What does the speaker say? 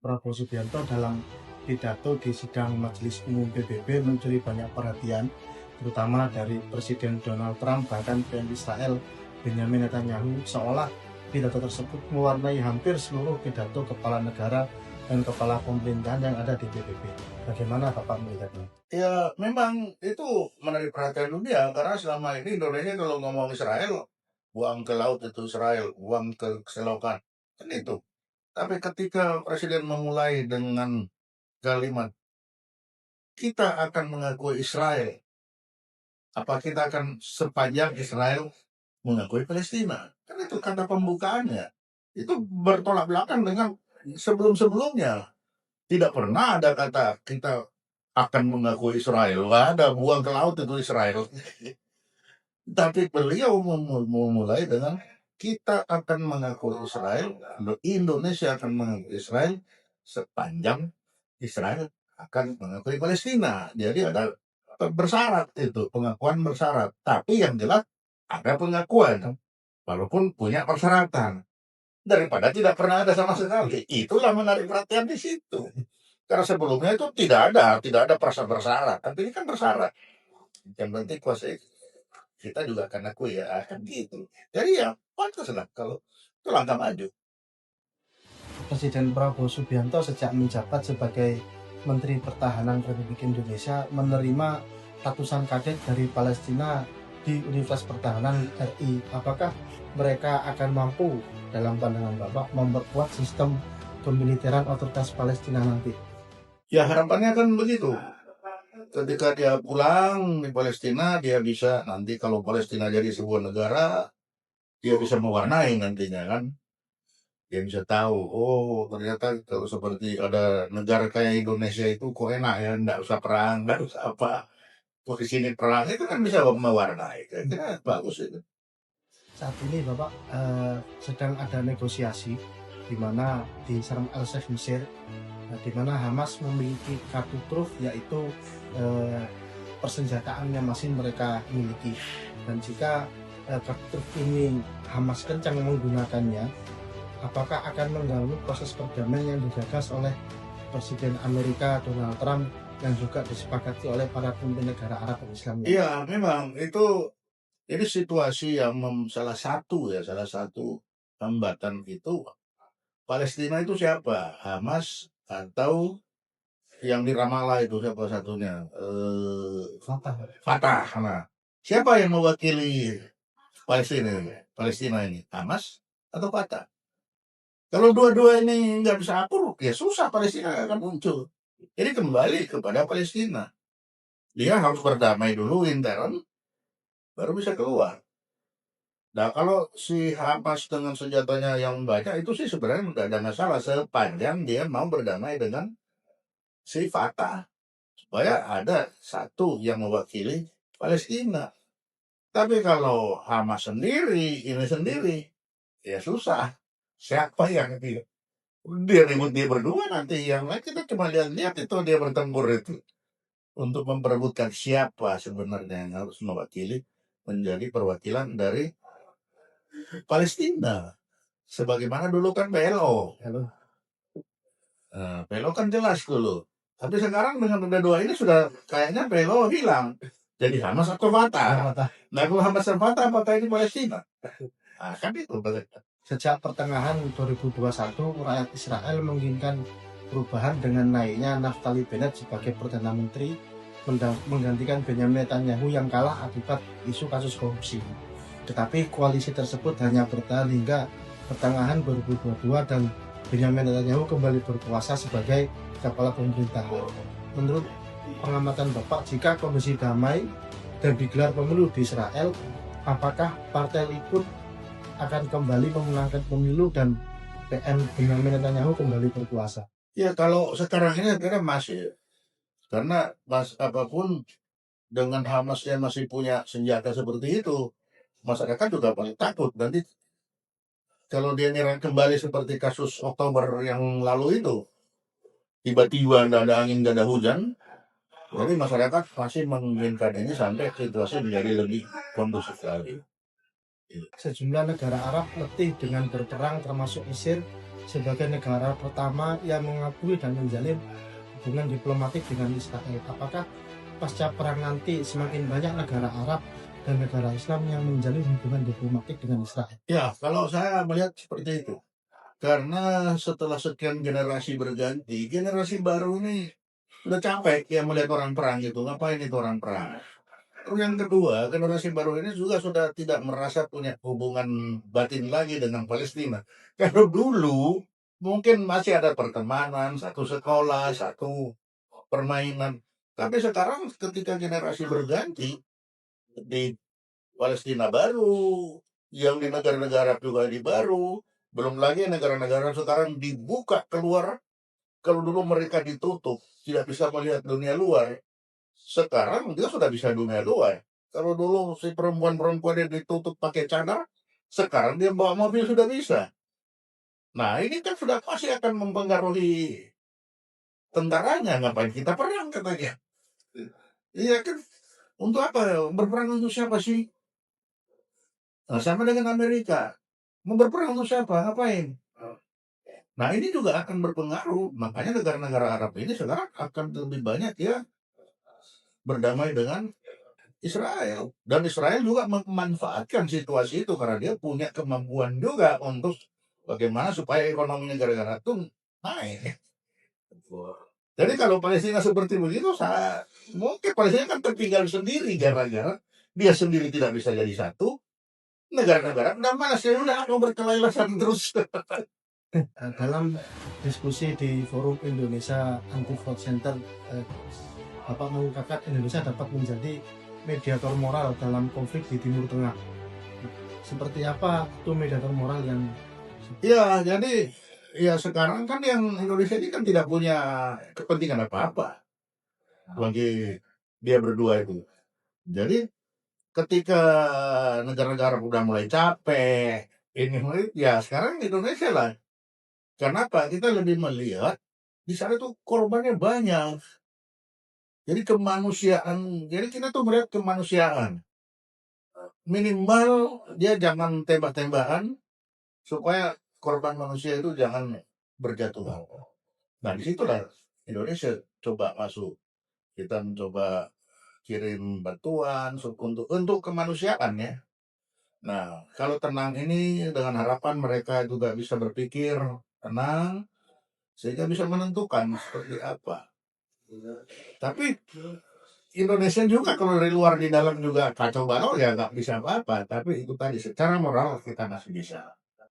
Prabowo Subianto dalam pidato di sidang Majelis Umum PBB mencuri banyak perhatian, terutama dari Presiden Donald Trump, bahkan PM Israel Benjamin Netanyahu, seolah pidato tersebut mewarnai hampir seluruh pidato kepala negara dan kepala pemerintahan yang ada di PBB. Bagaimana Bapak melihatnya? Ya memang itu menarik perhatian dunia karena selama ini Indonesia kalau ngomong Israel, buang ke laut itu Israel, buang ke selokan, kan itu. Tapi ketika Presiden memulai dengan kalimat, kita akan mengakui Israel, apa kita akan sepanjang Israel mengakui Palestina? Kan itu kata pembukaannya. Itu bertolak belakang dengan sebelum-sebelumnya. Tidak pernah ada kata kita akan mengakui Israel. Nggak ada, buang ke laut itu Israel. Tapi beliau memulai dengan kita akan mengakui Israel, Indonesia akan mengakui Israel sepanjang Israel akan mengakui Palestina. Jadi ada bersyarat itu, pengakuan bersyarat. Tapi yang jelas ada pengakuan, walaupun punya persyaratan. Daripada tidak pernah ada sama sekali. Itulah menarik perhatian di situ. Karena sebelumnya itu tidak ada bersyarat. Tapi ini kan bersyarat. Yang penting kuasa kita juga akan akui ya, kan gitu. Jadi ya pantas lah kalau itu langkah maju. Presiden Prabowo Subianto sejak menjabat sebagai Menteri Pertahanan Republik Indonesia menerima ratusan kadet dari Palestina di Universitas Pertahanan RI. Apakah mereka akan mampu dalam pandangan Bapak memperkuat sistem kemiliteran otoritas Palestina nanti? Ya harapannya kan begitu. Ketika dia pulang di Palestina, dia bisa nanti kalau Palestina jadi sebuah negara, dia bisa mewarnai nantinya kan. Dia bisa tahu, oh ternyata kalau seperti ada negara kayak Indonesia itu kok enak ya, nggak usah perang, nggak usah apa. Posisi ini perang itu kan bisa mewarnai. Kira-kira bagus itu. Saat ini Bapak sedang ada negosiasi di mana di Sharm el Sheikh Mesir, di mana Hamas memiliki kartu truf, yaitu persenjataan yang masih mereka miliki. Dan jika kartu truf ini Hamas kencang menggunakannya, apakah akan mengganggu proses perdamaian yang digagas oleh Presiden Amerika Donald Trump yang juga disepakati oleh para pemimpin negara Arab dan Islam? Iya, memang itu jadi situasi yang salah satu hambatan itu Palestina itu siapa? Hamas atau yang di Ramallah itu siapa satunya? Fatah. Fatah. Nah, siapa yang mewakili Palestina ini? Palestina ini Hamas atau Fatah? Kalau dua-dua ini nggak bisa akur, ya susah Palestina akan muncul. Jadi kembali kepada Palestina. Dia harus berdamai dulu intern, baru bisa keluar. Nah, kalau si Hamas dengan senjatanya yang banyak itu sih sebenarnya tidak ada masalah sepanjang dia mau berdamai dengan si Fatah supaya ada satu yang mewakili Palestina. Tapi kalau Hamas sendiri, ini sendiri, ya susah. Siapa yang dia ribut dia berdua nanti yang lain kita cuma lihat itu dia bertempur itu untuk memperebutkan siapa sebenarnya yang harus mewakili menjadi perwakilan dari Palestina. Sebagaimana dulu kan PLO. Halo. PLO kan jelas dulu. Tapi sekarang dengan ada dua ini sudah kayaknya PLO hilang. Jadi Hamas atau Fatah. Nah kalau Hamas dan Fatah apakah ini Palestina? Nah, kan itu. Sejak pertengahan 2021, rakyat Israel menginginkan perubahan dengan naiknya Naftali Bennett sebagai Perdana Menteri menggantikan Benjamin Netanyahu yang kalah akibat isu kasus korupsi. Tetapi koalisi tersebut hanya bertahan hingga pertengahan 2022 dan Benjamin Netanyahu kembali berkuasa sebagai kepala pemerintahan. Menurut pengamatan Bapak, jika kondisi damai dan digelar pemilu di Israel, apakah Partai Likud akan kembali memenangkan pemilu dan PM Benjamin Netanyahu kembali berkuasa? Ya kalau sekarang ini kira masih. Karena apapun dengan Hamas yang masih punya senjata seperti itu, masyarakat juga paling takut. Nanti kalau dia nyerang kembali seperti kasus Oktober yang lalu itu, tiba-tiba nggak ada angin, nggak ada hujan, jadi masyarakat masih menginginkan ini sampai situasi menjadi lebih kondusif lagi. Sejumlah negara Arab letih dengan berperang termasuk Mesir sebagai negara pertama yang mengakui dan menjalin hubungan diplomatik dengan Israel. Apakah pasca perang nanti semakin banyak negara Arab dan negara Islam yang menjalin hubungan diplomatik dengan Israel? Ya, kalau saya melihat seperti itu. Karena setelah sekian generasi berganti, generasi baru ini udah capek ya melihat orang perang itu. Ngapain itu orang perang? Terus yang kedua, generasi baru ini juga sudah tidak merasa punya hubungan batin lagi dengan Palestina. Kalau dulu mungkin masih ada pertemanan, satu sekolah, satu permainan. Tapi sekarang ketika generasi berganti, di Palestina baru, yang di negara-negara juga di baru, belum lagi negara-negara sekarang dibuka keluar. Kalau dulu mereka ditutup, tidak bisa melihat dunia luar, sekarang dia sudah bisa dunia luar. Kalau dulu si perempuan-perempuan yang ditutup pakai cadar, sekarang dia bawa mobil sudah bisa. Nah ini kan sudah pasti akan mempengaruhi tentaranya. Ngapain kita perang katanya? Iya kan? Untuk apa? Berperang untuk siapa sih? Nah, sama dengan Amerika. Mau berperang untuk siapa? Ngapain? Nah ini juga akan berpengaruh. Makanya negara-negara Arab ini sekarang akan lebih banyak ya berdamai dengan Israel. Dan Israel juga memanfaatkan situasi itu karena dia punya kemampuan juga untuk bagaimana supaya ekonomi negara-negara itu naik. Jadi kalau Palestina seperti begitu, mungkin Palestina kan tertinggal sendiri gara-gara dia sendiri tidak bisa jadi satu. Negara-negara udah malas ya udah mau berkelahi terus. Dalam diskusi di forum Indonesia Anti Fraud Center, Bapak mengungkapkan Indonesia dapat menjadi mediator moral dalam konflik di Timur Tengah. Seperti apa itu mediator moral yang? Ya, jadi ya sekarang kan yang Indonesia ini kan tidak punya kepentingan apa-apa bagi dia berdua itu. Jadi ketika negara-negara udah mulai capek, ya sekarang Indonesia lah. Kenapa? Kita lebih melihat di sana tuh korbannya banyak. Jadi kemanusiaan, jadi kita tuh melihat kemanusiaan. Minimal dia jangan tembak-tembakan supaya korban manusia itu jangan berjatuhan. Nah disitulah Indonesia coba masuk. Kita mencoba kirim bantuan untuk kemanusiaan ya. Nah, kalau tenang ini dengan harapan mereka juga bisa berpikir tenang sehingga bisa menentukan seperti apa. Tapi Indonesia juga kalau dari luar di dalam juga kacau balau ya nggak bisa apa-apa. Tapi itu tadi secara moral kita masih bisa.